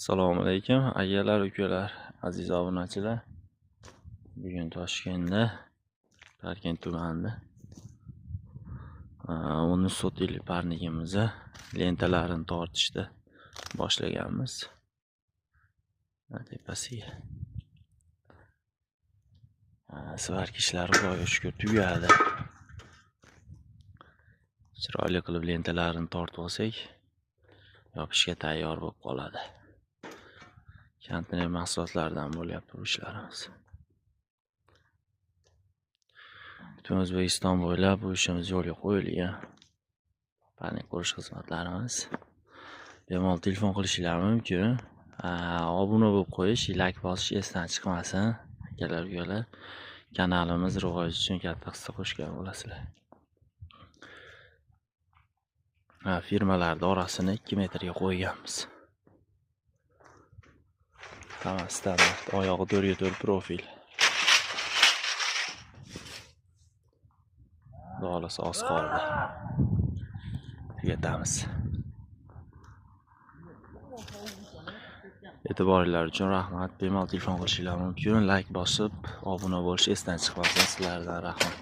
Assalomu alaykum akalar, ukalar, aziz obunachilar. Bugun Toshkentda, Parkent tumanida 10 sotillik parnigimizni lentalarini tortishda boshlaganmiz. Tepasiga. Svarka ishlari Xudoga shukr tugadi. Chiroyli qilib lentalarini tortib olsak, yopishga tayyor bo'lib qoladi. Konteyner mahsulotlaridan bo'lyapti bu ishlarimiz. Butun O'zbekiston bo'ylab bu ishimiz yo'lga qo'yilgan. Parnik qurish xizmatlarimiz. Bemalol telefon qilishingiz mumkin. Obuna bo'lib qo'yish, like bosish esdan chiqmasin. Akalar, ukalar, kanalimiz rivoji uchun katta hissa qo'shgan bo'lasizlar. Firmalarning orasini 2 metrga qo'yganmiz. Tamam, standart, oyog'i 4x4 profil. Xolos oz qoldi. Tugatamiz. E'tiboringlar uchun rahmat. Bemalol telefon qilishingiz mumkin. Like bosib, obuna bo'lish esdan chiqmasin. Sizlardan rahmat.